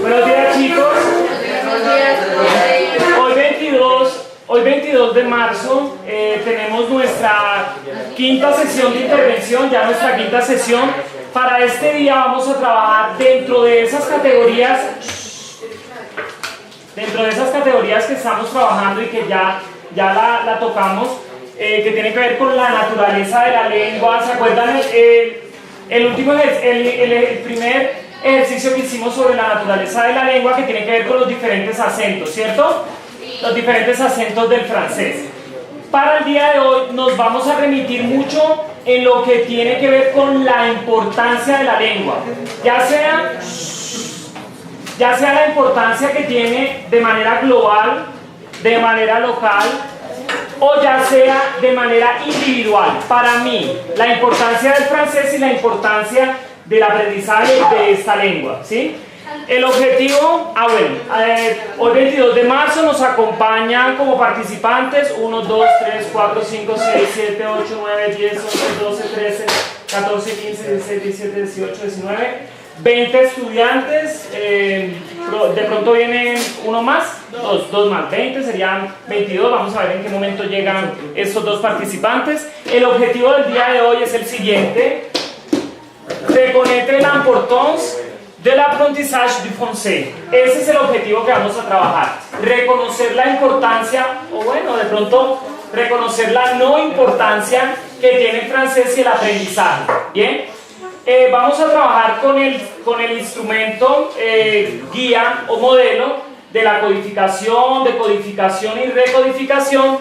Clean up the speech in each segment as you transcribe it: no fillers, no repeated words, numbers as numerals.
Buenos días, chicos. Hoy 22 de marzo tenemos nuestra quinta sesión de intervención, ya nuestra quinta sesión. Para este día vamos a trabajar dentro de esas categorías que estamos trabajando y que ya la tocamos, que tiene que ver con la naturaleza de la lengua. ¿Se acuerdan el primer ejercicio que hicimos sobre la naturaleza de la lengua, que tiene que ver con los diferentes acentos, ¿cierto? Los diferentes acentos del francés. Para el día de hoy nos vamos a remitir mucho en lo que tiene que ver con la importancia de la lengua, ya sea la importancia que tiene de manera global, de manera local, o ya sea de manera individual. Para mí, la importancia del francés y la importancia del aprendizaje de esta lengua, ¿sí? El objetivo, hoy 22 de marzo nos acompañan como participantes 1, 2, 3, 4, 5, 6, 7, 8, 9, 10, 11, 12, 13, 14, 15, 16, 17, 18, 19, 20 estudiantes, de pronto vienen uno más, dos más, 20 serían 22, vamos a ver en qué momento llegan estos dos participantes. El objetivo del día de hoy es el siguiente: reconnaître l'importance de l'apprentissage du français. Ese es el objetivo que vamos a trabajar. Reconocer la importancia, o bueno, de pronto reconocer la no importancia que tiene el francés y el aprendizaje. Bien, vamos a trabajar con el instrumento guía o modelo de la codificación, decodificación y recodificación.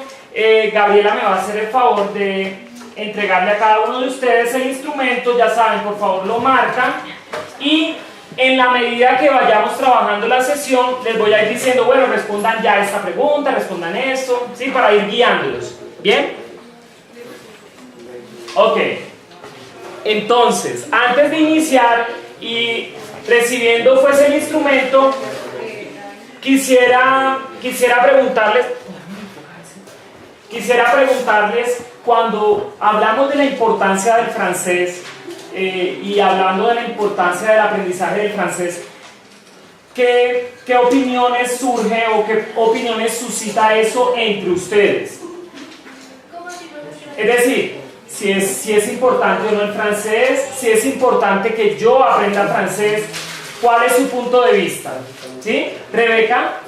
Gabriela me va a hacer el favor de entregarle a cada uno de ustedes el instrumento. Ya saben, por favor lo marcan, y en la medida que vayamos trabajando la sesión les voy a ir diciendo, bueno, respondan ya esta pregunta, respondan esto, ¿sí? Para ir guiándolos. ¿Bien? Ok. Entonces, antes de iniciar y recibiendo pues el instrumento, quisiera preguntarles, cuando hablamos de la importancia del francés, y hablando de la importancia del aprendizaje del francés, ¿qué opiniones surge o qué opiniones suscita eso entre ustedes? Es decir, si es importante o no el francés, si es importante que yo aprenda francés, ¿cuál es su punto de vista? ¿Sí? ¿Rebeca?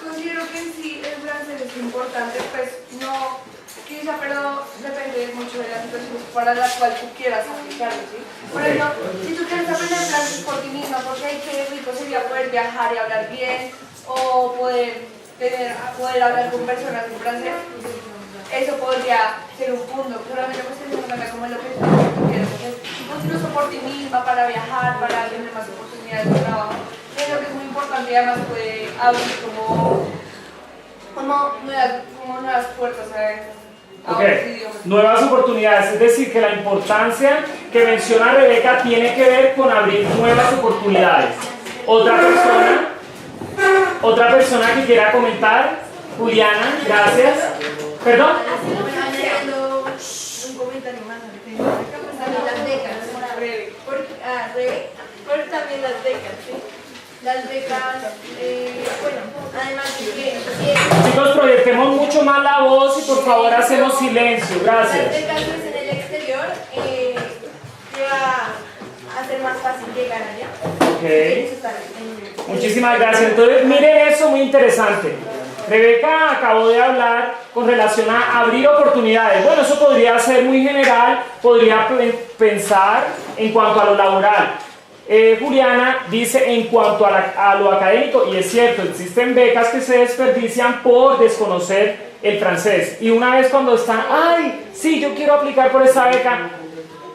Considero que en sí el francés es importante, pues no, quizá, pero depende mucho de la situación para la cual tú quieras aplicarlo, ¿sí? Por ejemplo, si tú quieres aprender francés por ti misma, porque hay que rico sería poder viajar y hablar bien, o poder hablar con personas en francés, eso podría ser un punto. Solamente pues eso no cambia como lo que tú quieres hacer. Incluso por ti misma, para viajar, para tener más oportunidades de trabajo, creo que es muy importante y además puede abrir como nuevas puertas a Ok, nuevas oportunidades, es decir, que la importancia que menciona Rebeca tiene que ver con abrir nuevas oportunidades. ¿Otra persona que quiera comentar? Juliana, gracias. ¿Perdón? Un comentario más. También las becas, también las becas, ¿sí? Las becas, bueno, además de que... Chicos, proyectemos mucho más la voz y por favor hacemos silencio, gracias. Las becas en el exterior te va a ser más fácil llegar allá. Ok. Muchísimas gracias. Entonces, miren eso, muy interesante. Rebeca acabó de hablar con relación a abrir oportunidades. Bueno, eso podría ser muy general, podría pensar en cuanto a lo laboral. Juliana dice en cuanto a lo académico, y es cierto, existen becas que se desperdician por desconocer el francés. Y una vez cuando están, ay, sí, yo quiero aplicar por esa beca,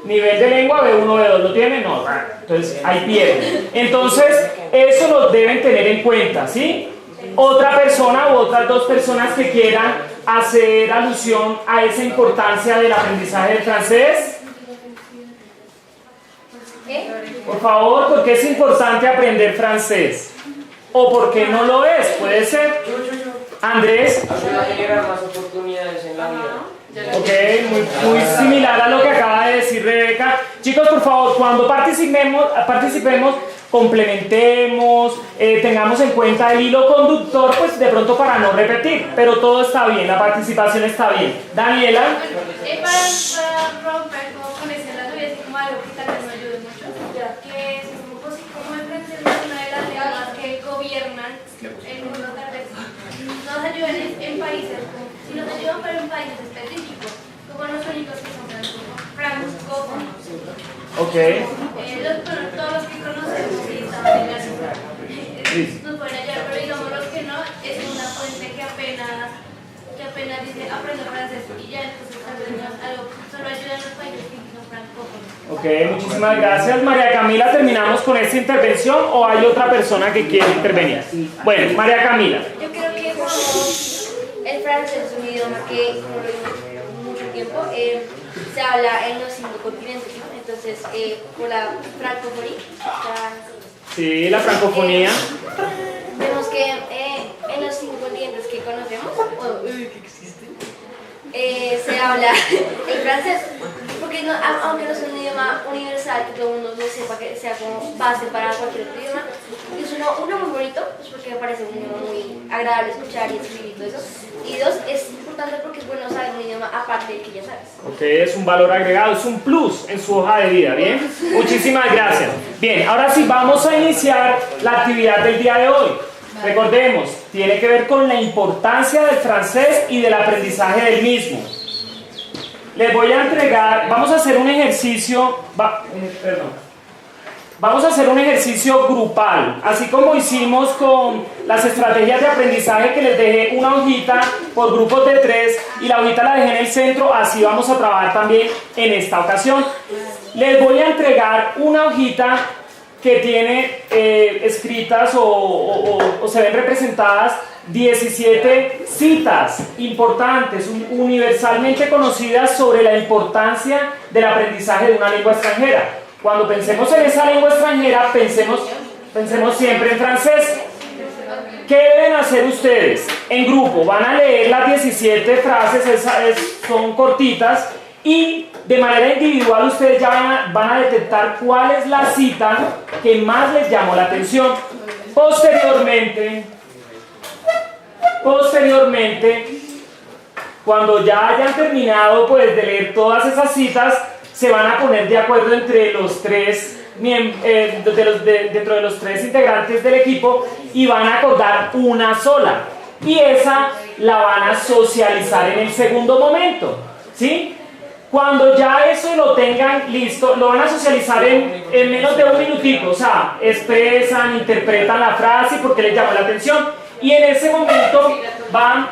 nivel de lengua B1, B2, ¿lo tienen? No, entonces ahí pierden. Entonces, eso lo deben tener en cuenta, ¿sí? Otra persona u otras dos personas que quieran hacer alusión a esa importancia del aprendizaje del francés. Por favor, ¿por qué es importante aprender francés? ¿O por qué no lo es? Puede ser. Andrés. Ayuda a generar más oportunidades en la vida. Ok, muy similar a lo que acaba de decir Rebeca. Chicos, por favor, cuando participemos, complementemos, tengamos en cuenta el hilo conductor, pues de pronto para no repetir, pero todo está bien, la participación está bien. Daniela. Para romper como con ese lado y así como algo que tal vez no ayude mucho, que es como el francés es una de las lenguas que gobiernan el mundo, tal vez nos ayudan en países, si nos ayudan pero en países específicos, como los únicos que son francófonos. Ok. Todos los que conocemos y estaban en la lengua nos pueden ayudar, pero digamos los que no, es una fuente que apenas dice aprende francés y ya, entonces tal vez no es algo, solo ayuda en los países que son francófonos. Ok, muchísimas gracias. María Camila, ¿terminamos con esta intervención o hay otra persona que quiere intervenir? Bueno, María Camila. Yo creo que como el francés es un idioma que, como lo vimos mucho tiempo, se habla en los 5 continentes, ¿no? Entonces, por la francofonía, Sí, la francofonía. vemos que en los 5 continentes que conocemos, que existen, se habla el francés, porque no, aunque no es un idioma universal que todo el mundo lo sepa, que sea como base para cualquier otro idioma, es uno muy bonito, pues porque me parece un idioma muy agradable escuchar y escribir y todo eso, y dos, es importante porque es bueno saber un idioma aparte del que ya sabes. Ok, es un valor agregado, es un plus en su hoja de vida, ¿bien? Muchísimas gracias. Bien, ahora sí vamos a iniciar la actividad del día de hoy. Recordemos, tiene que ver con la importancia del francés y del aprendizaje del mismo. Les voy a entregar, vamos a hacer un ejercicio, vamos a hacer un ejercicio grupal, así como hicimos con las estrategias de aprendizaje que les dejé una hojita por grupos de 3 y la hojita la dejé en el centro, así vamos a trabajar también en esta ocasión. Les voy a entregar una hojita que tiene escritas o se ven representadas 17 citas importantes, universalmente conocidas sobre la importancia del aprendizaje de una lengua extranjera. Cuando pensemos en esa lengua extranjera, pensemos siempre en francés. ¿Qué deben hacer ustedes? En grupo van a leer las 17 frases, son cortitas, y de manera individual ustedes ya van a detectar cuál es la cita que más les llamó la atención. Posteriormente, cuando ya hayan terminado pues, de leer todas esas citas, se van a poner de acuerdo entre los dentro de los 3 integrantes del equipo y van a acordar una sola. Y esa la van a socializar en el segundo momento, ¿sí? Cuando ya eso lo tengan listo, lo van a socializar en menos de un minutito, o sea, expresan, interpretan la frase porque les llamó la atención y en ese momento van,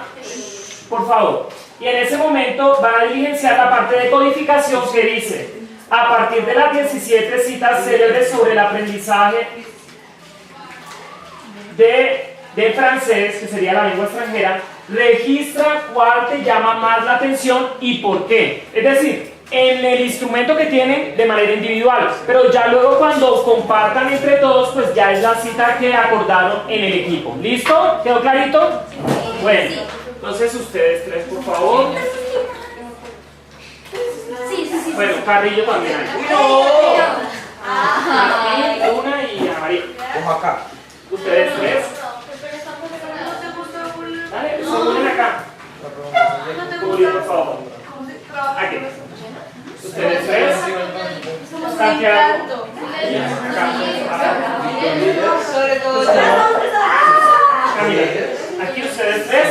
por favor, y en ese momento van a diligenciar la parte de codificación que dice, a partir de las 17 citas célebres sobre el aprendizaje de francés, que sería la lengua extranjera, registra cuál te llama más la atención y por qué. Es decir, en el instrumento que tienen de manera individual, pero ya luego cuando compartan entre todos, pues ya es la cita que acordaron en el equipo. ¿Listo? ¿Quedó clarito? Bueno, entonces ustedes 3, por favor. Sí. Bueno, Carrillo también hay. ¡Uy, no! Una y a María. Como acá. Ustedes 3. Dale, se unen acá. Julio, por favor. Aquí. Ustedes 3. Santiago. Sobre todo Camila. Aquí ustedes 3.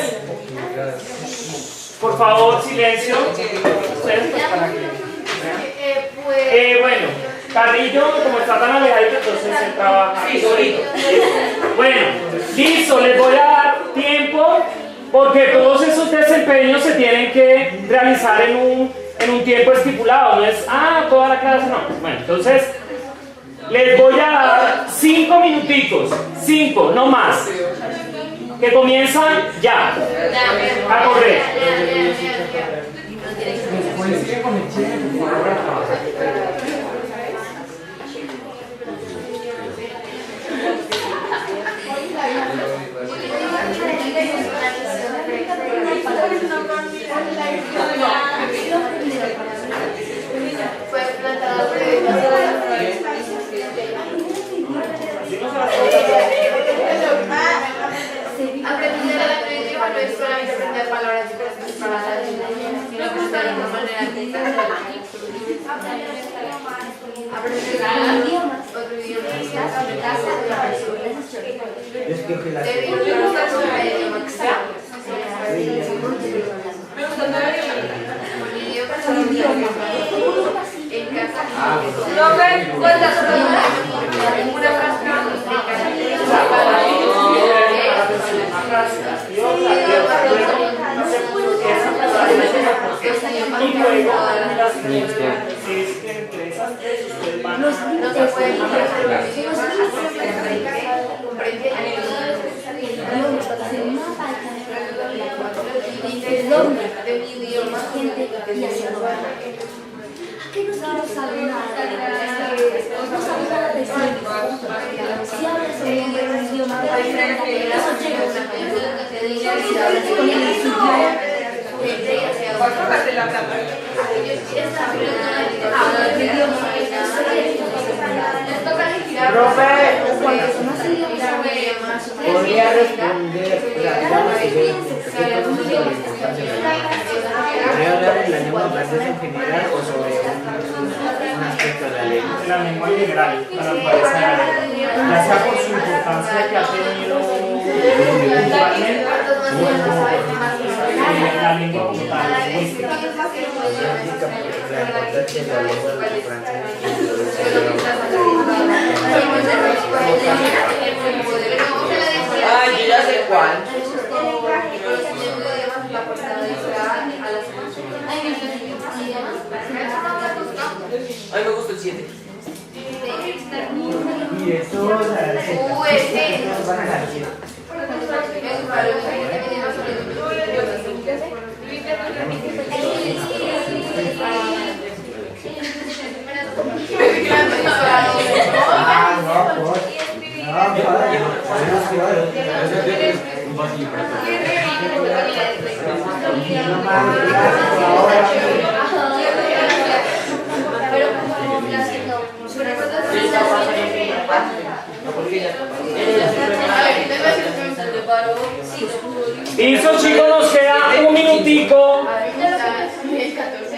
Por favor, silencio. Ustedes pues para aquí. Bueno, Carrillo, como está tan alejadito, entonces él trabaja solito. Bueno, listo, les voy a dar tiempo porque todos esos desempeños se tienen que realizar en un tiempo estipulado. No es, toda la clase, no. Bueno, entonces les voy a dar 5 minuticos, 5, no más. Que comienzan ya a correr. Aprender el otro idioma no es solamente aprender palabras diferentes para la vida, sino buscar una manera de aprender idiomas, otro idioma, casa, la persona. En casa. ¿Cuántas Y luego las es que entre esas tres ustedes van No se puede Podría responder, ¿podría hablar en la lengua francesa en general o sobre un aspecto de la lengua? la lengua en general, la naturaleza de la lengua, ya sea por su importancia que ha tenido culturalmente, la lengua como tal, lingüística. La importancia de la lengua francesa. Ay, yo ya sé cuál. A mí me gusta el 7. Y esto van a dar 7. Listo, chicos, nos queda un minutico.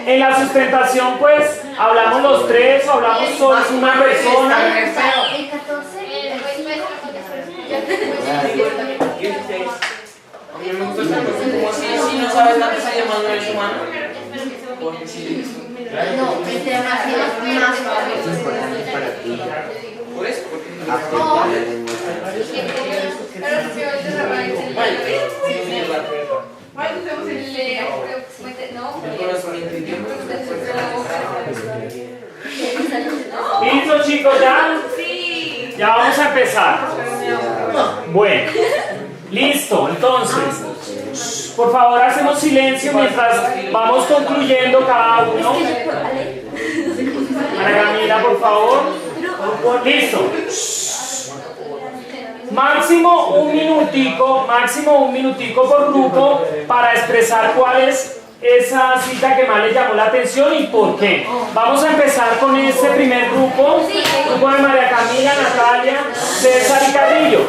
En la sustentación, pues, hablamos los tres o hablamos solo una persona. El 14, el respeto. A mí me gusta como si no sabes nada que se llama no eres humano. Porque si No, entre más Es importante para ti por eso, porque aprender la lengua. Listo, chicos, ya. Ya vamos a empezar. Bueno, listo, entonces, por favor, hacemos silencio mientras vamos concluyendo cada uno. Ana Camila, por favor. Listo. Máximo un minutico por grupo para expresar cuál es esa cita que más les llamó la atención y por qué. Vamos a empezar con este primer grupo de María Camila, Natalia, César y Carrillo.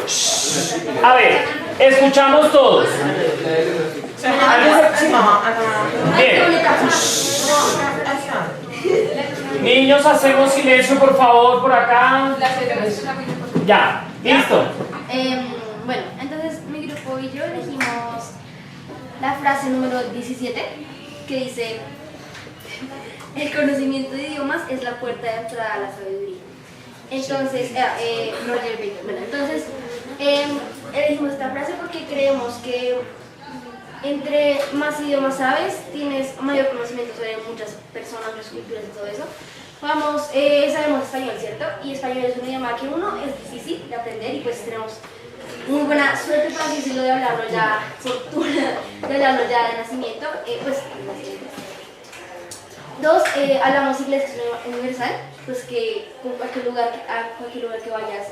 A ver, escuchamos todos. Bien. Niños, hacemos silencio por favor por acá. Ya, listo. Bueno, entonces mi grupo y yo elegimos la frase número 17 que dice: el conocimiento de idiomas es la puerta de entrada a la sabiduría. Entonces, Roger Bacon. Bueno, entonces elegimos esta frase porque creemos que entre más idiomas sabes, tienes mayor conocimiento sobre muchas personas, muchas culturas y todo eso. Vamos, sabemos español, ¿cierto? Y español es un idioma que uno es difícil de aprender y pues tenemos muy buena suerte, por así decirlo, de hablarlo ya, fortuna de hablarlo ya de nacimiento, pues dos, hablamos inglés, que es universal, pues que a cualquier lugar que vayas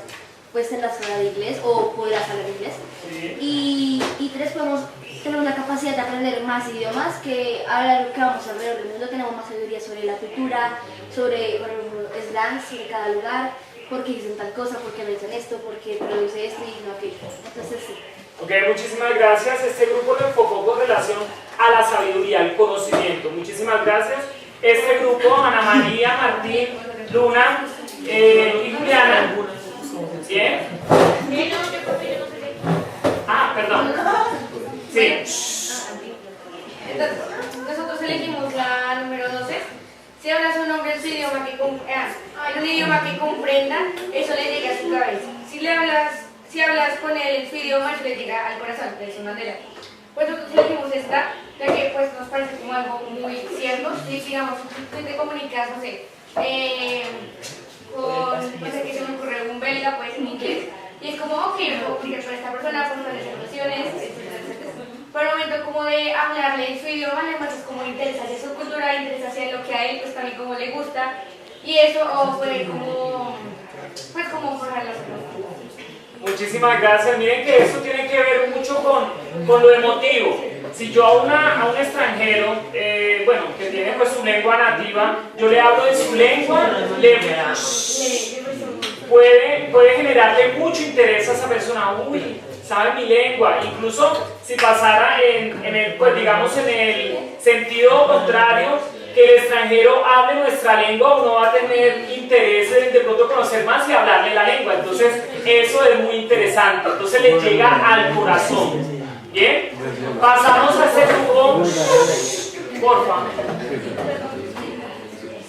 pues tendrás que hablar de inglés o podrás hablar inglés. Y tres, podemos tener la capacidad de aprender más idiomas, que ahora que vamos alrededor del mundo tenemos más sabiduría sobre la cultura, sobre slang, sobre cada lugar. por qué dicen tal cosa, por qué no dicen esto, por qué produce esto y no aquello. Entonces sí. Ok, muchísimas gracias. Este grupo lo enfocó con relación a la sabiduría, al conocimiento. Muchísimas gracias. Este grupo, Ana María, Martín, Luna y Juliana. ¿Bien? Ah, perdón. Sí. Entonces, nosotros elegimos la número 12. Si hablas un hombre en su idioma en un idioma que comprenda, eso le llega a su cabeza. Si hablas con él en su idioma, eso le llega al corazón, de su manera. Pues nosotros elegimos esta, ya que pues, nos parece como algo muy cierto. Si digamos, tú te comunicas, no sé, no sé qué se me ocurre, algún belga, pues en inglés, y es como, ok, me puedo comunicar con esta persona, por las situaciones, etcétera, etcétera. Pero al momento como de hablarle en su idioma, además es como interesarse en su cultura, interesarse en lo que a él pues también como le gusta, y eso o puede como, pues como forjar las cosas. Muchísimas gracias. Miren que esto tiene que ver mucho con lo emotivo. Si yo a un extranjero, bueno, que tiene pues su lengua nativa, yo le hablo de su lengua, puede generarle mucho interés a esa persona. Uy, sabe mi lengua. Incluso si pasara en el, pues digamos en el sentido contrario, que el extranjero hable nuestra lengua, uno va a tener interés en de pronto conocer más y hablarle la lengua. Entonces eso es muy interesante. Entonces le llega al corazón. ¿Bien? Pasamos a este grupo. Porfa.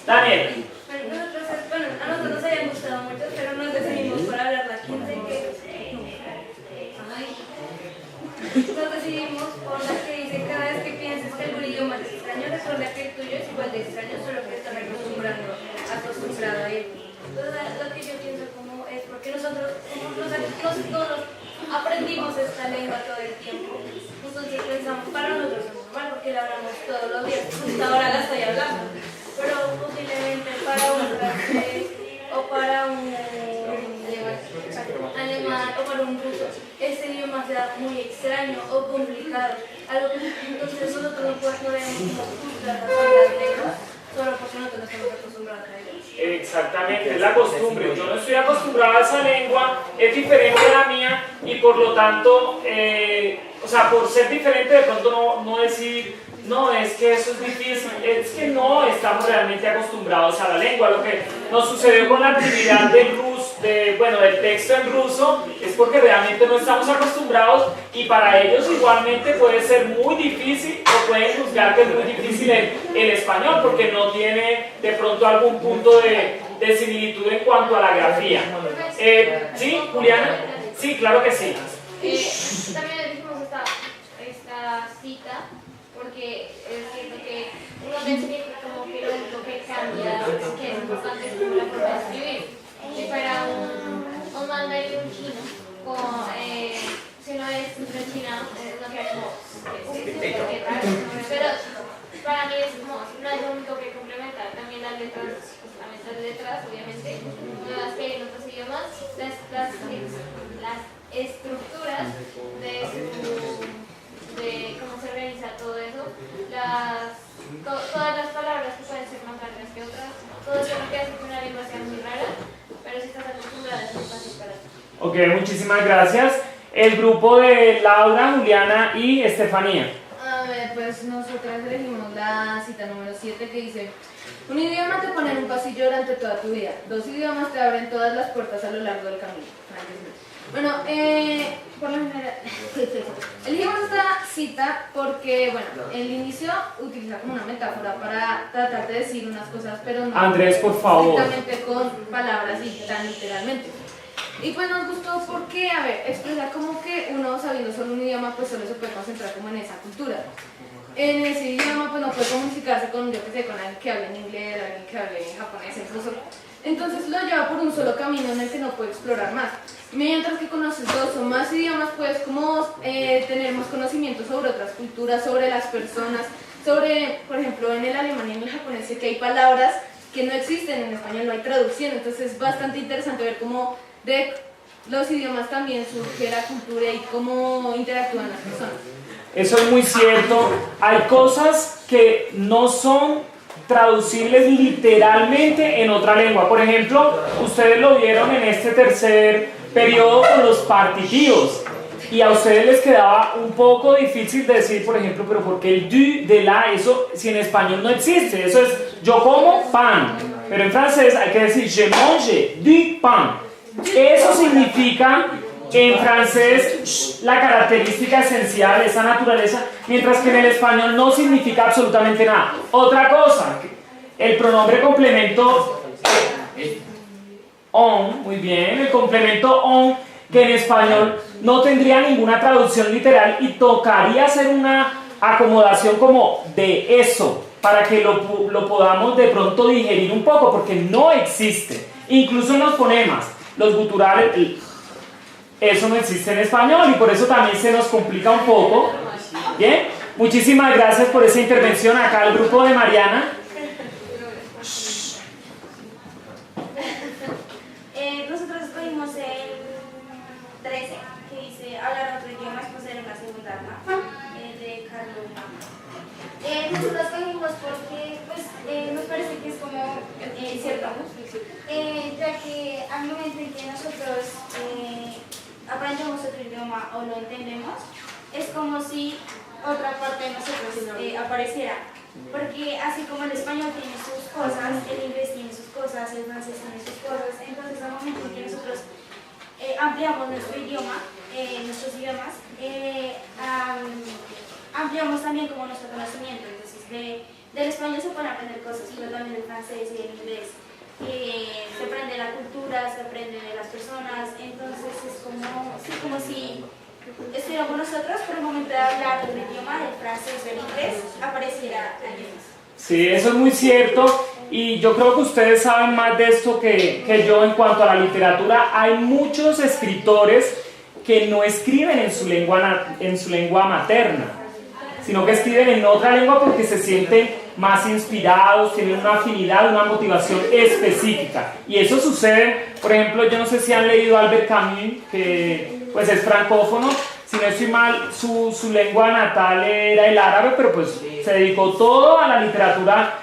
Daniel. Bueno, a nosotros nos habían gustado mucho, pero nos decidimos por hablar la 15 nos decidimos por la que dice: cada vez que pienses que algún idioma es extraño, recuerda que el tuyo es igual de extraño, solo que estás acostumbrado a él. Entonces, lo que yo pienso como es porque nosotros todos aprendimos esta lengua todo el tiempo, entonces pensamos, para nosotros es normal porque la hablamos todos los días, hasta ahora la estoy hablando, pero posiblemente para un francés o para un alemán o para un ruso, ese idioma sea muy extraño o complicado, algo que entonces nosotros no debemos acostumbrarnos a las lenguas solo porque nosotros no estamos acostumbrados a ellos. Exactamente, es la costumbre. Yo no estoy acostumbrado a esa lengua, es diferente a la mía y por lo tanto, o sea, por ser diferente de pronto no decir, no, es que eso es difícil, es que no estamos realmente acostumbrados a la lengua. Lo que nos sucedió con la actividad del texto en ruso es porque realmente no estamos acostumbrados y para ellos igualmente puede ser muy difícil o pueden juzgar que es muy difícil el español porque no tiene de pronto algún punto de similitud en cuanto a la grafía. ¿Sí, Juliana? Sí, claro que sí. También elegimos esta cita porque siento que uno define como que lo único que cambia, que es importante es como la forma de escribir. Si fuera un mandarín chino, como, si no es un chino, no queda como, pero para mí es como, no es lo único que complementa, también las letras, obviamente, nuevas que hay en otros idiomas, las estructuras de cómo se organiza todo eso, todas las palabras que pueden ser más largas que otras, todo eso lo que hace que una lengua sea muy rara, pero si estás acostumbrada es muy fácil para ti. Ok, muchísimas gracias. El grupo de Laura, Juliana y Estefanía. A ver, pues nosotras elegimos la cita número 7 que dice: un idioma te pone en un pasillo durante toda tu vida, 2 idiomas te abren todas las puertas a lo largo del camino. Bueno, por lo general, elegimos esta cita porque, bueno, el inicio utiliza como una metáfora para tratar de decir unas cosas, pero no Andrés, por favor. exactamente con palabras y tan literalmente. Y pues nos gustó porque, a ver, expresa como que uno sabiendo solo un idioma, pues solo se puede concentrar como en esa cultura. En ese idioma, pues no puede comunicarse con, yo que sé, con alguien que hable en inglés, alguien que hable en japonés, incluso. Entonces lo lleva por un solo camino en el que no puede explorar más. Mientras que conoces 2 o más idiomas, puedes como tener más conocimiento sobre otras culturas, sobre las personas, sobre, por ejemplo, en el alemán y en el japonés sé que hay palabras que no existen en español, no hay traducción, entonces es bastante interesante ver cómo de los idiomas también surge la cultura y cómo interactúan las personas. Eso es muy cierto. Hay cosas que no son traducibles literalmente en otra lengua. Por ejemplo, ustedes lo vieron en este tercer periodo con los partitivos. Y a ustedes les quedaba un poco difícil decir, por ejemplo, pero ¿por qué el du, de la, eso si en español no existe? Eso es, yo como pan, pero en francés hay que decir je mange du pain. Eso significa en francés la característica esencial, esa naturaleza, mientras que en el español no significa absolutamente nada. Otra cosa, el pronombre complemento on, muy bien, el complemento on, que en español no tendría ninguna traducción literal y tocaría hacer una acomodación como de eso, para que lo podamos de pronto digerir un poco, porque no existe. Incluso en los fonemas, los guturales, eso no existe en español y por eso también se nos complica un poco. Bien, muchísimas gracias por esa intervención acá al grupo de Mariana. Nosotros escogimos el 13, que dice hablar otro idioma es poseer una segunda arma, de Carlos Mama. Nosotros escogimos porque pues, nos parece que es como cierto, ya que al momento en que nosotros aprendemos otro idioma o lo entendemos, es como si otra parte de nosotros apareciera. Porque así como el español tiene sus cosas, el inglés tiene sus cosas, el francés tiene sus cosas, entonces al momento en que nosotros ampliamos nuestro idioma, nuestros idiomas, ampliamos también como nuestro conocimiento. Entonces del español se pueden aprender cosas, pero también del francés y del inglés. Se aprende la cultura, se aprende de las personas, entonces es como si estuviéramos nosotros, pero al momento de hablar del idioma, del francés o del inglés, apareciera alguien más. Sí, eso es muy cierto y yo creo que ustedes saben más de esto que yo en cuanto a la literatura. Hay muchos escritores que no escriben en su lengua materna, sino que escriben en otra lengua porque se sienten más inspirados, tienen una afinidad, una motivación específica. Y eso sucede, por ejemplo, yo no sé si han leído Albert Camus, que pues es francófono. Si no estoy mal, su lengua natal era el árabe, pero pues se dedicó todo a la literatura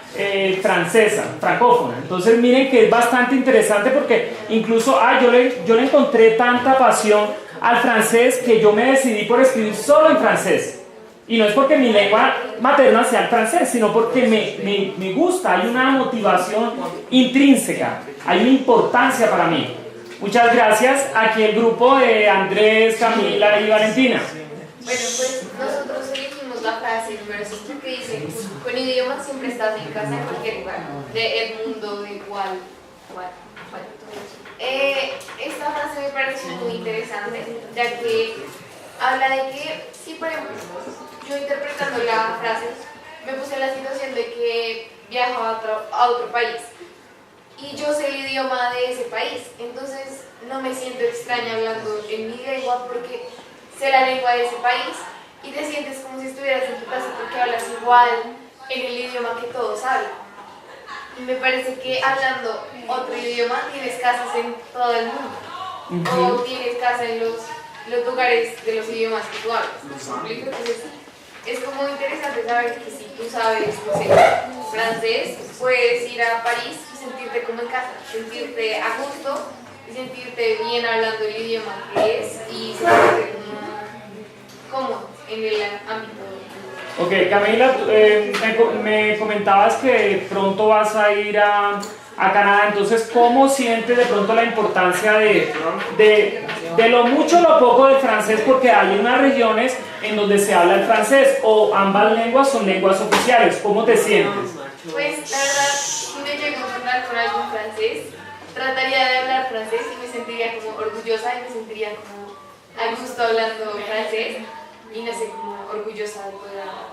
francesa, francófona. Entonces miren que es bastante interesante porque incluso yo le encontré tanta pasión al francés que yo me decidí por escribir solo en francés. Y no es porque mi lengua materna sea el francés, sino porque me gusta, hay una motivación intrínseca, hay una importancia para mí. Muchas gracias. Aquí el grupo de Andrés, Camila y Valentina. Bueno, pues nosotros elegimos la frase número 5 que dice: con idiomas siempre estás en casa en cualquier lugar, de Edmundo de Wall. Esta frase me pareció muy interesante, ya que habla de que, si por ejemplo, yo interpretando la frase, me puse en la situación de que viajo a otro país y yo sé el idioma de ese país, entonces no me siento extraña hablando en mi lengua porque sé la lengua de ese país y te sientes como si estuvieras en tu casa porque hablas igual en el idioma que todos hablan. Y me parece que hablando otro idioma tienes casas en todo el mundo, o tienes casa en los lugares de los idiomas que tú hablas. Entonces, es como interesante saber que si tú sabes, no sé, francés, puedes ir a París y sentirte como en casa, sentirte a gusto y sentirte bien hablando el idioma que es y sentirte como cómodo en el ámbito. Ok, Camila, me comentabas que pronto vas a ir a Canadá, entonces ¿cómo sientes de pronto la importancia de lo mucho o lo poco del francés? Porque hay unas regiones en donde se habla el francés o ambas lenguas son lenguas oficiales. ¿Cómo te sientes? Pues la verdad, si me llego a encontrar con algún francés, trataría de hablar francés y me sentiría como orgullosa y me sentiría como a gusto hablando francés y no sé, como orgullosa de poder hablar.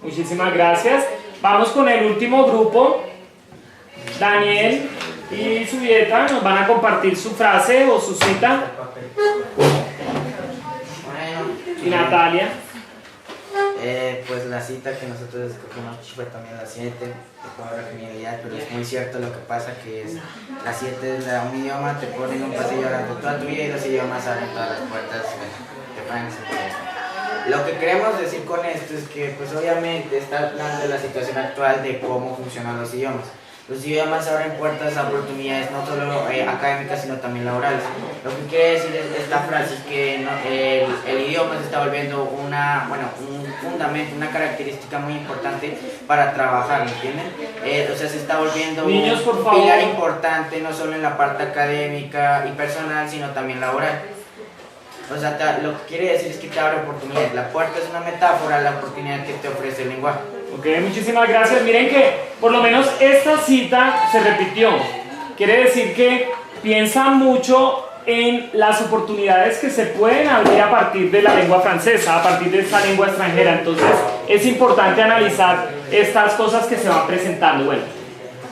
Muchísimas gracias. Vamos con el último grupo. Daniel y Julieta nos van a compartir su frase o su cita. Y Natalia. Pues la cita que nosotros escogimos fue también la 7, con la genialidad, pero es muy cierto lo que pasa, que es la 7 es un idioma, te ponen un pasillo hablando toda tu vida y los idiomas abren todas las puertas, te ponen ese. Lo que queremos decir con esto es que, pues obviamente, está hablando de la situación actual de cómo funcionan los idiomas. Los idiomas abren puertas a oportunidades no solo académicas, sino también laborales. Lo que quiere decir esta frase es que el idioma se está volviendo un fundamento, una característica muy importante para trabajar, ¿me entienden? O sea, se está volviendo Niños, por un favor. pilar importante no solo en la parte académica y personal, sino también laboral. O sea, lo que quiere decir es que te abre oportunidades. La puerta es una metáfora a la oportunidad que te ofrece el lenguaje. Ok, muchísimas gracias. Miren que por lo menos esta cita se repitió. Quiere decir que piensa mucho en las oportunidades que se pueden abrir a partir de la lengua francesa, a partir de esta lengua extranjera. Entonces es importante analizar estas cosas que se van presentando. Bueno,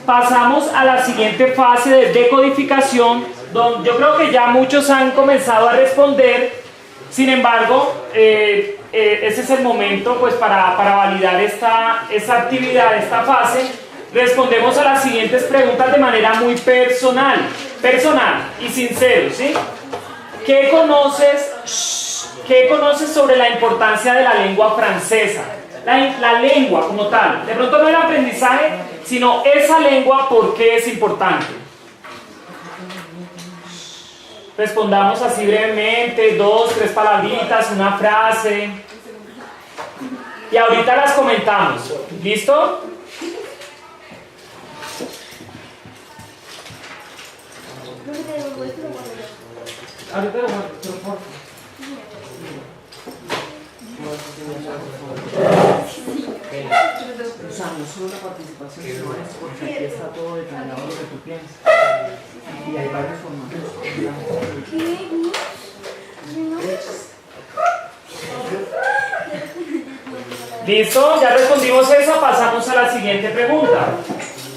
pasamos a la siguiente fase de decodificación, donde yo creo que ya muchos han comenzado a responder. Sin embargo, ese es el momento pues, para validar esta actividad, esta fase. Respondemos a las siguientes preguntas de manera muy personal y sincero, ¿sí? ¿Qué conoces sobre la importancia de la lengua francesa? La lengua como tal, de pronto no el aprendizaje, sino esa lengua, ¿por qué es importante? Respondamos así brevemente, 2, 3 palabritas, una frase. Y ahorita las comentamos. ¿Listo? Ahorita lo muestro. O sea, no solo la participación, sino es porque aquí está todo detallado lo que tú piensas. Y hay varios formatos. ¿Listo? Ya respondimos eso, pasamos a la siguiente pregunta.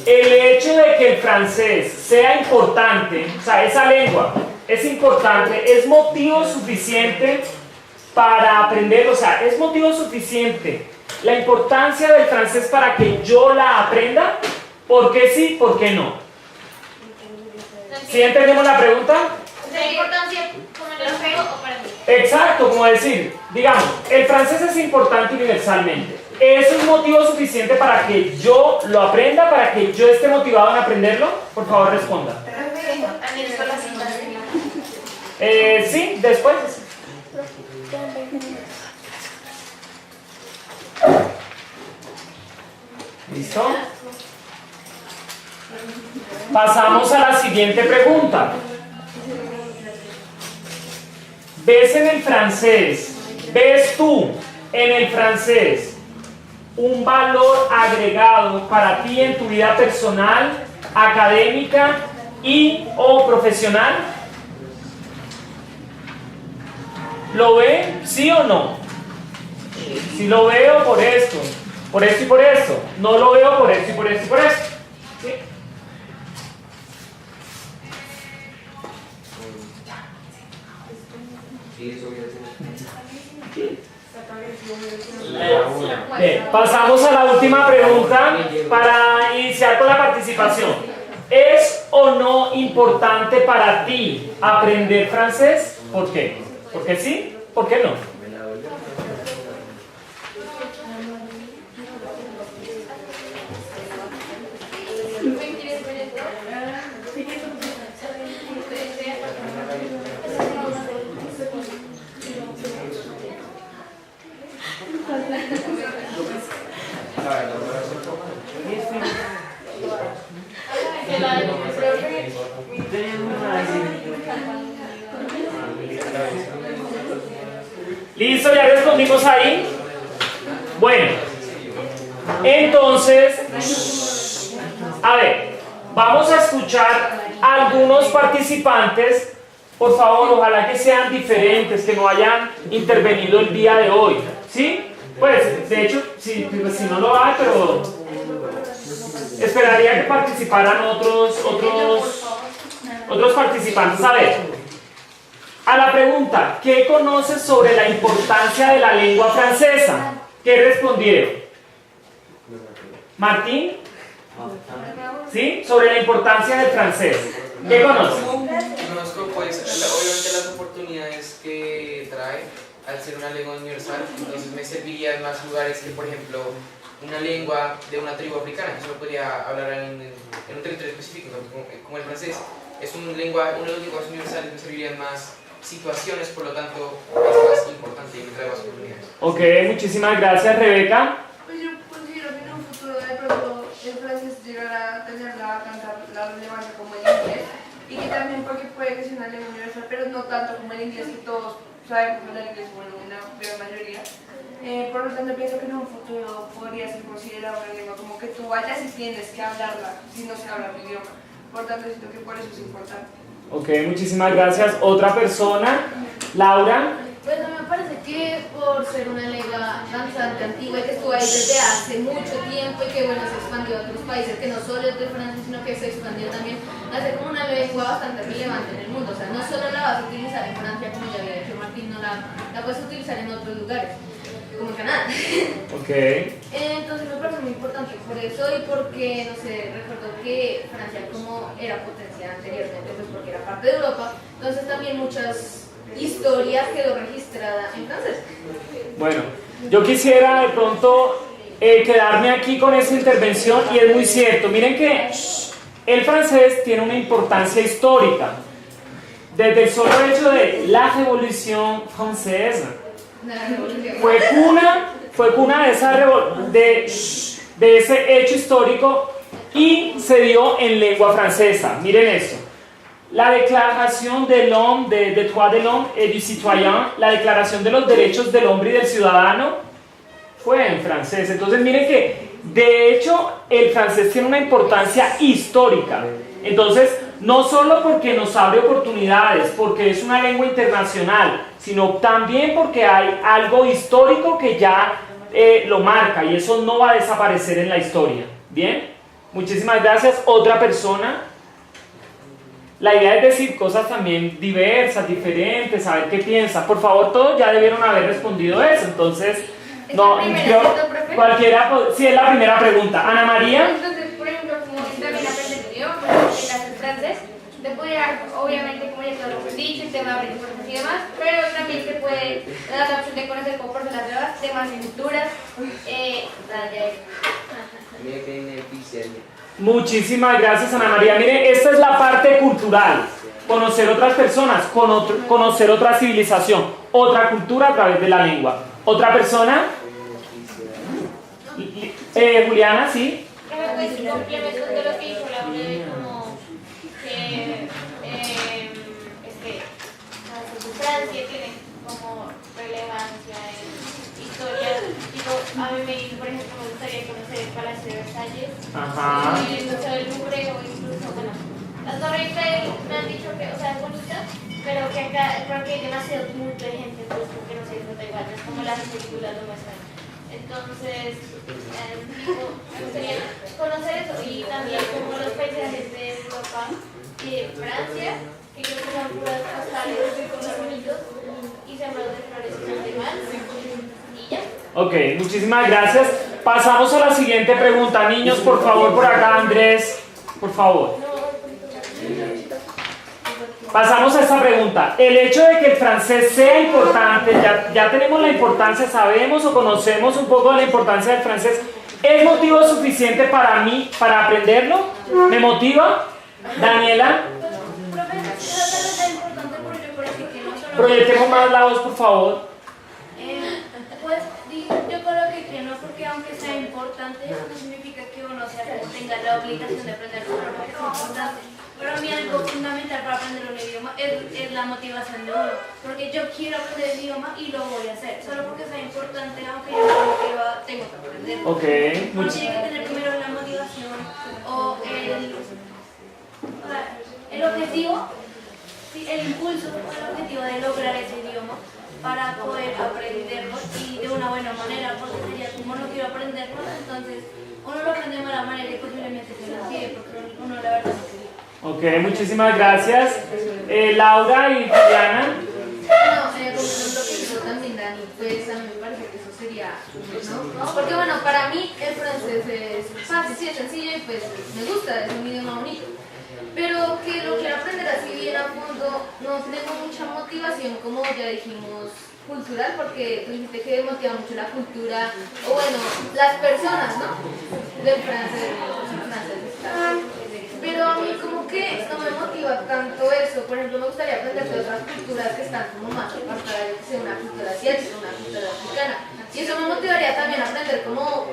El hecho de que el francés sea importante, o sea, esa lengua es importante, ¿es motivo suficiente para aprender? O sea, ¿es motivo suficiente la importancia del francés para que yo la aprenda? ¿Por qué sí? ¿Por qué no? ¿Sí entendemos la pregunta? ¿La importancia como en el juego o para mí? Exacto, como decir, digamos, el francés es importante universalmente. ¿Eso es motivo suficiente para que yo lo aprenda, para que yo esté motivado en aprenderlo? Por favor, responda. Sí, después. ¿Listo? Pasamos a la siguiente pregunta. ¿Ves en el francés, ves tú en el francés un valor agregado para ti en tu vida personal, académica y o profesional? ¿Lo ve? ¿Sí o no? Si lo veo por esto y por esto. No lo veo por esto y por esto y por esto. ¿Sí? Bien, pasamos a la última pregunta para iniciar con la participación. ¿Es o no importante para ti aprender francés? ¿Por qué? ¿Por qué sí? ¿Por qué no? ¿Listo? ¿Ya respondimos ahí? Bueno, entonces, a ver, vamos a escuchar a algunos participantes. Por favor, ojalá que sean diferentes, que no hayan intervenido el día de hoy. ¿Sí? Pues, de hecho, si no lo hay, pero esperaría que participaran otros participantes. A ver, a la pregunta, ¿qué conoces sobre la importancia de la lengua francesa? ¿Qué respondieron? ¿Martín? ¿Sí? Sobre la importancia del francés. ¿Qué conoces? Conozco pues obviamente las oportunidades que trae al ser una lengua universal, entonces me serviría en más lugares que, por ejemplo, una lengua de una tribu africana, que solo podría hablar en un territorio específico, como el francés. Es una de las lenguas universales, me serviría en más situaciones, por lo tanto es más importante y me trae más oportunidades. Ok, muchísimas gracias, Rebeca. Pues yo considero que en un futuro de pronto el francés llegará a tener la relevancia como el inglés, y que también porque puede que sea una lengua universal, pero no tanto como el inglés, que todos sabemos hablar inglés, bueno, una gran mayoría. Por lo tanto pienso que en un futuro podría ser considerada una lengua como que tú vayas y tienes que hablarla si no se habla tu idioma. Por tanto siento que por eso es importante. Ok, muchísimas gracias. ¿Otra persona? Laura. Pues a mí me parece que por ser una lengua bastante antigua y que estuvo ahí desde hace mucho tiempo y que bueno se expandió a otros países, que no solo es de Francia, sino que se expandió también, hace como una lengua bastante relevante en el mundo. O sea, no solo la vas a utilizar en Francia, como ya había dicho Martín, no la puedes utilizar en otros lugares, como en Canadá. Ok. Entonces me parece muy importante por eso y porque, no sé, recuerdo que Francia como era potencia anteriormente, pues porque era parte de Europa, entonces también muchas historia quedó registrada en francés. Bueno, yo quisiera de pronto quedarme aquí con esa intervención y es muy cierto. Miren que el francés tiene una importancia histórica. Desde el solo hecho de la Revolución Francesa, fue cuna de ese hecho histórico y se dio en lengua francesa. Miren eso. La Declaración de l'Homme, de droits de l'Homme et du Citoyen, la Declaración de los Derechos del Hombre y del Ciudadano, fue en francés. Entonces miren que, de hecho, el francés tiene una importancia histórica. Entonces, no solo porque nos abre oportunidades, porque es una lengua internacional, sino también porque hay algo histórico que ya lo marca y eso no va a desaparecer en la historia. ¿Bien? Muchísimas gracias. ¿Otra persona? La idea es decir cosas también diversas, diferentes, saber qué piensa. Por favor, todos ya debieron haber respondido eso. Entonces, no, cualquiera, sí, es la primera pregunta. Ana María. Entonces, por ejemplo, como también aprender el idioma, pues el francés, te puede dar, obviamente, como ya te lo he dicho, te va a abrir puertas y demás, pero también te puede dar la opción de conocer como personas nuevas, temas y culturas, Muchísimas gracias, Ana María. Mire, esta es la parte cultural. Conocer otras personas, conocer otra civilización, otra cultura a través de la lengua. ¿Otra persona? Juliana, ¿sí? Pues complemento de lo que dijo Laura, de como que Francia tiene como relevancia en historia. A mí, por ejemplo, me gustaría conocer el Palacio de Versalles, el Museo del Louvre o incluso, bueno, la Torre Eiffel. Me han dicho que, o sea, es bonita, pero que acá creo que hay demasiado tumulto de gente, pues porque no se disfruta igual, no es como las películas lo muestran. Entonces, me gustaría conocer eso y también como los paisajes de Europa y de Francia, que creo que son puras postales muy bonitos y sembrados de flores y animales. Y ya. Ok, muchísimas gracias. Pasamos a la siguiente pregunta. Niños, por favor, por acá, Andrés, por favor. Pasamos a esta pregunta. El hecho de que el francés sea importante, ya tenemos la importancia, sabemos o conocemos un poco de la importancia del francés, ¿es motivo suficiente para mí para aprenderlo? ¿Me motiva? Daniela. Proyectemos más la voz, por favor. Pues yo creo que no, porque aunque sea importante, no significa que uno tenga la obligación de aprender solo porque es importante. Pero a mí algo fundamental para aprender un idioma es la motivación de uno, porque yo quiero aprender el idioma y lo voy a hacer, solo porque sea importante, aunque yo no lo quiero, tengo que aprender. Okay. Uno tiene que tener primero la motivación o el objetivo, el impulso o el objetivo de lograr ese idioma para poder aprenderlo y de una buena manera, porque sería como no quiero aprenderlo, entonces uno lo aprende de mala manera y posiblemente se lo olvide porque uno la verdad no quiere. Ok, muchísimas gracias. Laura y Juliana. No, como lo que dijo también Dani, pues a mí me parece que eso sería, ¿no? Porque bueno, para mí el francés es fácil, sí, es sencillo y pues me gusta, es un idioma bonito. pero que lo quiero aprender así bien a fondo. No tengo mucha motivación, como ya dijimos, cultural, porque tú dijiste que motiva mucho la cultura, o bueno, las personas, ¿no? Del francés. Pero a mí como que no me motiva tanto eso. Por ejemplo, me gustaría aprender de otras culturas que están como más apartadas, que sea una cultura asiática, una cultura africana. Y eso me motivaría también a aprender como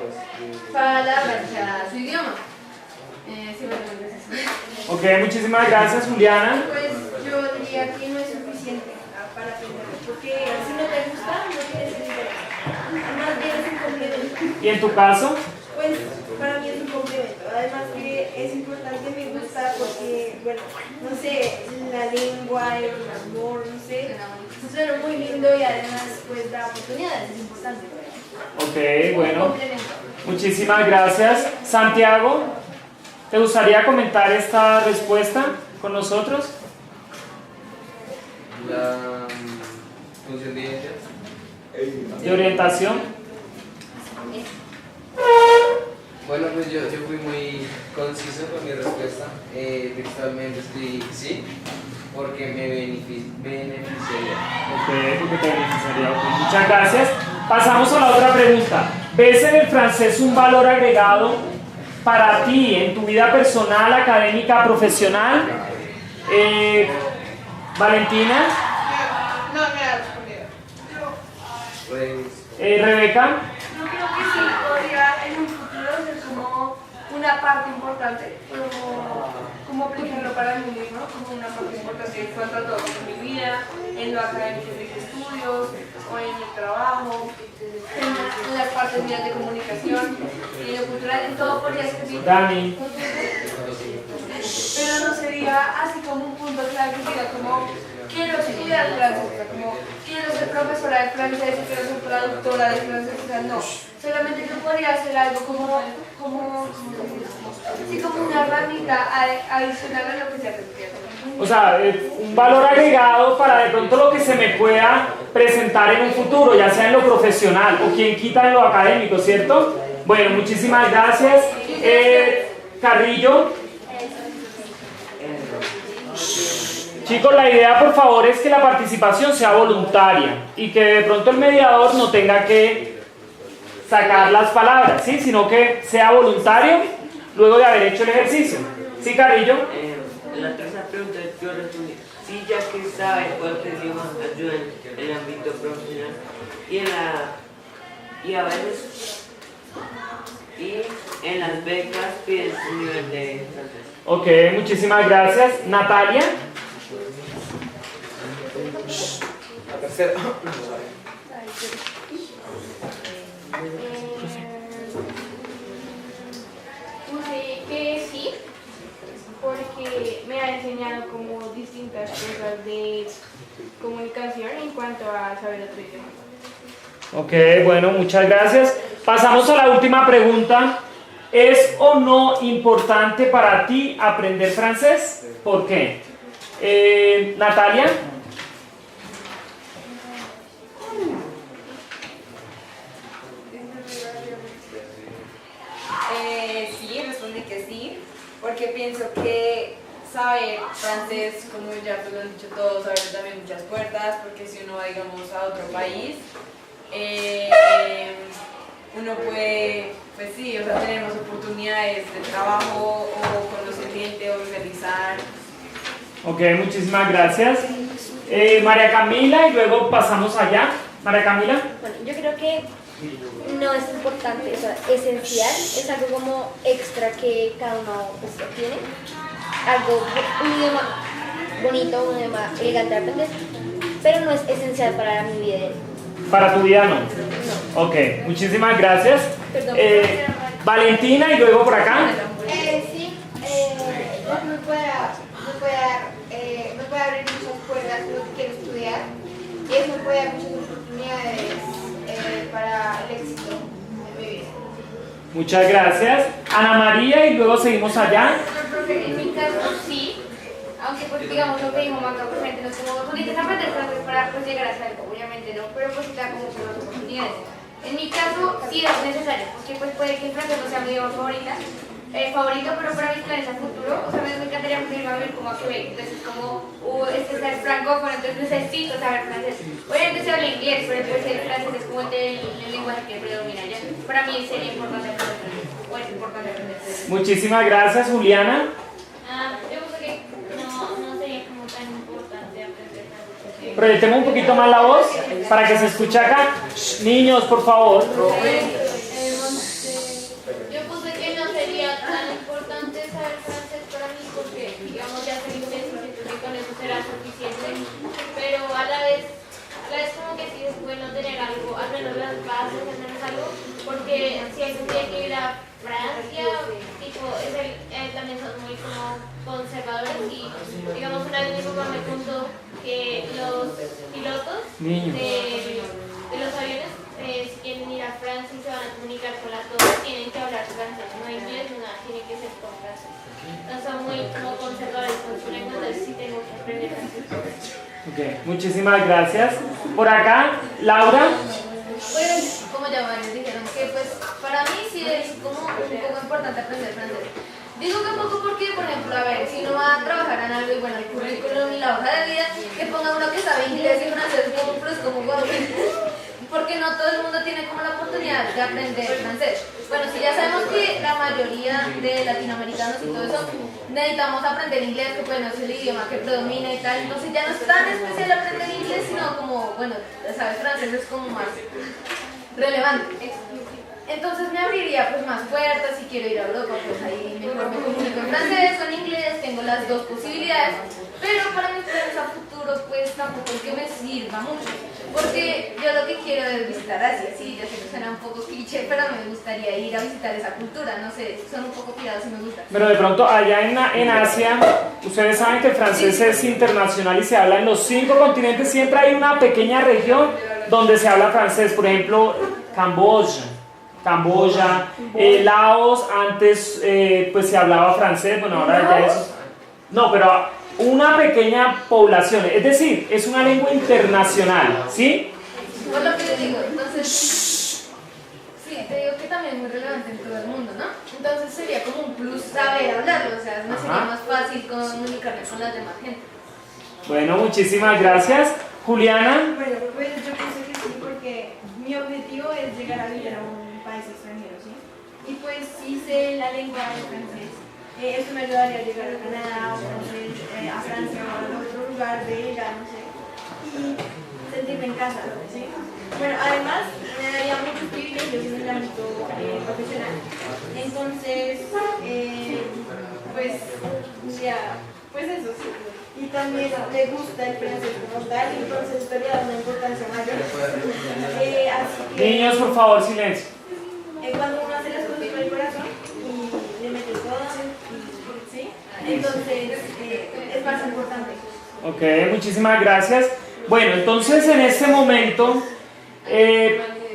palabras, o sea, su idioma. Sí, bueno, gracias. Ok, muchísimas gracias, Juliana. Pues yo diría que no es suficiente para aprenderlo, porque si no te gusta, no tienes interés. Más bien es un complemento. ¿Y en tu caso? Pues para mí es un complemento. Además que es importante, me gusta porque, bueno, no sé, la lengua, el amor, no sé, suena muy lindo y además pues da oportunidades, es importante. Ok, bueno. Muchísimas gracias. Santiago, ¿te gustaría comentar esta respuesta con nosotros? La función de identidad. ¿De orientación? Bueno, pues yo fui muy conciso con mi respuesta. Textualmente escribí sí, porque me beneficiaría. Ok, porque te beneficiaría. Ok, muchas gracias. Pasamos a la otra pregunta. ¿Ves en el francés un valor agregado para ti en tu vida personal, académica, profesional? Valentina. No, me ha respondido. Pues, Rebeca. Yo creo que sí podría en un futuro ser como una parte importante, como aplicarlo para mí mismo, como una parte importante en cuanto a todo, en mi vida, en lo académico de mis estudios, o en el trabajo, en las partes mías de comunicación, en lo cultural, en todo podría servir. Dani. Pero no sería así como un punto clave que diga como quiero estudiar francés, o sea, como quiero ser profesora de francés, quiero ser traductora de francés, o sea, no. Solamente yo podría hacer algo como una herramienta adicional a lo que ya tendría. O sea, un valor agregado para de pronto lo que se me pueda presentar en un futuro, ya sea en lo profesional o quien quita en lo académico, ¿cierto? Bueno, muchísimas gracias. Carrillo. Chicos, la idea por favor es que la participación sea voluntaria y que de pronto el mediador no tenga que sacar las palabras, ¿sí? Sino que sea voluntario luego de haber hecho el ejercicio. ¿Sí, Carrillo? La tercera pregunta es yo respondí. Sí, ya que sabe cuántos idiomas ayudan en el ámbito profesional y a veces en las becas pides un nivel de francés. Ok, muchísimas gracias. Natalia. La tercera. Puse que sí, porque me ha enseñado como distintas cosas de comunicación en cuanto a saber otro idioma. Ok, bueno, muchas gracias. Pasamos a la última pregunta. ¿Es o no importante para ti aprender francés? ¿Por qué? Natalia. Sí, respondí que sí, porque pienso que saber francés, como ya pues lo han dicho todos, abre también muchas puertas, porque si uno va, digamos, a otro país, uno puede, pues sí, o sea, tenemos oportunidades de trabajo o conocer gente o realizar. Ok, muchísimas gracias. María Camila y luego pasamos allá. María Camila. Bueno, yo creo que no es importante, o sea, esencial, es algo como extra que cada uno pues, tiene. Algo, un idioma bonito, un idioma elegante de aprender, pero no es esencial para mi vida. Para tu vida no. No. Ok, muchísimas gracias. Perdón. Valentina y luego por acá. Sí, me puede abrir muchas puertas lo que quiero estudiar y eso me puede dar muchas oportunidades para el éxito de mi vida. Muchas gracias. Ana María y luego seguimos allá. En mi caso sí, aunque pues digamos lo que dijo Maca, obviamente no es como tú necesitas aprender francés para pues, llegar a algo, obviamente no, pero pues da como que más oportunidades. En mi caso sí es necesario, porque pues puede que el francés no sea mi idioma favorita, favorito, pero para mis planes a futuro, o sea, me encantaría aprender a vivir como a Quebec, entonces como, este es el francófono, entonces necesito saber francés. Obviamente se habla inglés, pero entonces el francés es como el lenguaje que predomina allá. Para mí sería importante aprender francés, o es importante aprender francés. Muchísimas gracias, Juliana. Yo creo que no sería como tan importante aprender francés. Proyectemos un poquito más la voz para que se escuche acá. Shh, niños, por favor. Yo puse que no sería tan importante saber francés para mí porque, digamos, ya sé inglés y siento que con eso será suficiente, pero a la vez como que sí es bueno tener algo, al menos las bases, al menos algo, porque si algún día quiero ir a Francia, tipo, también son muy como conservadores y, digamos, una vez mi papá me contó que los pilotos de los aviones, si quieren ir a Francia y se van a comunicar con la torre, tienen que hablar francés, no inglés, no nada, tiene que ser con francés. Entonces son muy como conservadores con su lengua, entonces sí tengo que aprender francés. Okay, muchísimas gracias. Por acá, Laura. Pues, como ya varios dijeron, que pues para mí sí es como un poco importante aprender francés. Digo que un poco porque, por ejemplo, a ver, si uno va a trabajar en algo y bueno, el currículum y la hoja de vida, que ponga uno que sabe inglés y francés, como, pues como wow, porque no todo el mundo tiene como la oportunidad de aprender francés. Bueno, si ya sabemos que la mayoría de latinoamericanos y todo eso necesitamos aprender inglés, que bueno, es el idioma que predomina y tal, entonces ya no es tan especial aprender inglés, sino como, bueno, sabes, francés es como más relevante. Entonces me abriría pues más puertas. Si quiero ir a Europa, pues ahí mejor me comunico en francés o en inglés, tengo las dos posibilidades, pero para mis planes a futuro pues tampoco es que me sirva mucho, porque yo lo que quiero es visitar Asia. Sí, yo sé que suena un poco cliché, pero me gustaría ir a visitar esa cultura, no sé, son un poco pirados y me gusta. Pero de pronto allá en Asia, ustedes saben que el francés es internacional y se habla en los 5 continentes, siempre hay una pequeña región donde se habla francés, por ejemplo, Camboya, Laos, antes pues se hablaba francés, bueno ahora ya es... No, pero una pequeña población, es decir, es una lengua internacional, ¿sí? Por lo que te digo, entonces... Sí, te digo que también es muy relevante en todo el mundo, ¿no? Entonces sería como un plus saber hablarlo, o sea, me sería más fácil comunicarme con la demás gente. Bueno, muchísimas gracias. Juliana. Bueno, pues yo pienso que sí, porque mi objetivo es llegar a vivir a un país extranjero, ¿sí? Y pues si sé la lengua de francés, eso me ayudaría a llegar a Canadá, o a Francia o a otro lugar de ella, no sé, y sentirme en casa, ¿sí? Bueno, además me daría muchos privilegios en el ámbito profesional. Entonces, pues eso sí. Y también me gusta el francés como tal, entonces esto le da una importancia mayor. Así que, Niños, por favor, silencio. cuando uno hace las cosas con el corazón y le mete todo, ¿sí? Entonces es más importante. Ok, muchísimas gracias. Bueno, entonces en este momento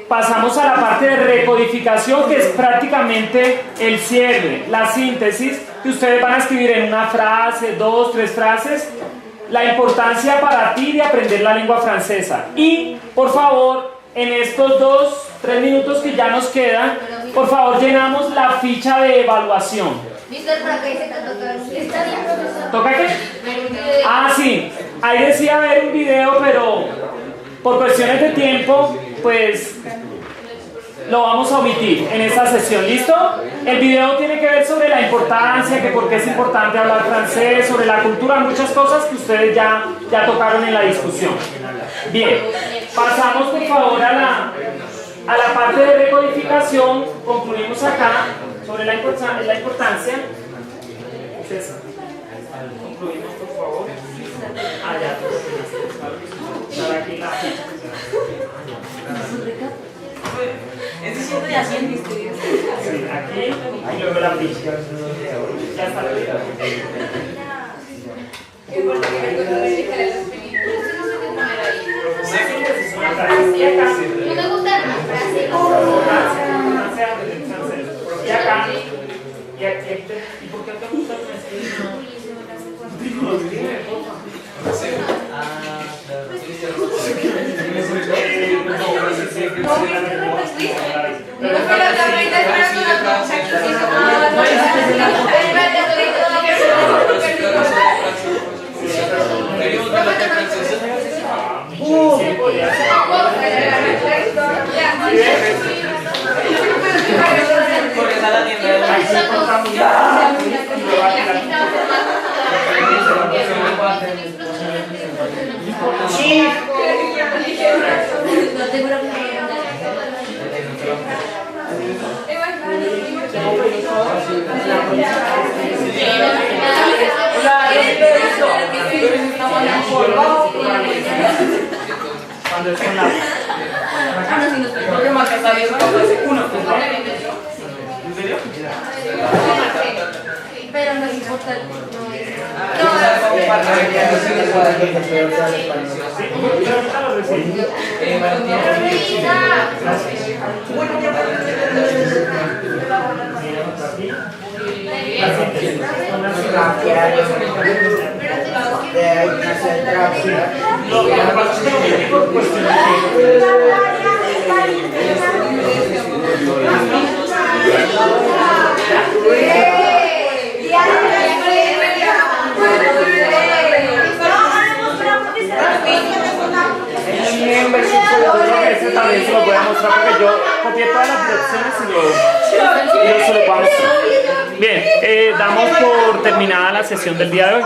pasamos a la parte de recodificación, que es prácticamente el cierre, la síntesis, que ustedes van a escribir en una frase, 2, 3 frases, la importancia para ti de aprender la lengua francesa. Y, por favor, en estos 2, 3 minutos que ya nos quedan, por favor llenamos la ficha de evaluación. Mister, por acá dice que toca. Está bien, profesor. ¿Toca qué? Ah, sí. Ahí decía ver un video, pero por cuestiones de tiempo, pues lo vamos a omitir en esta sesión. ¿Listo? El video tiene que ver sobre la importancia, que por qué es importante hablar francés, sobre la cultura, muchas cosas que ustedes ya tocaron en la discusión. Bien, pasamos por favor a la parte de recodificación. Concluimos acá sobre la importancia. César, concluimos por favor. Para aquí la ficha. Es diciendo de así en mis estudios. Sí, aquí y luego la ficha. Ya está. Qué bueno que me acuerdo de dejar las películas. Yo no sé qué poner ahí. No me gusta la frase. Y acá. ¿Y por qué te gusta No, pero la verdad es que Porque está la tienda de Ahí se encontramos Sí. No tengo una pregunta. Cuando es con la... Porque más que sabes, uno. ¿En serio? Pero no es importante. No, lo que pasa es que lo típico es cuestión de ese también se lo voy a mostrar porque yo copié todas las direcciones y se lo voy a mostrar. Bien, damos por terminada la sesión del día de hoy.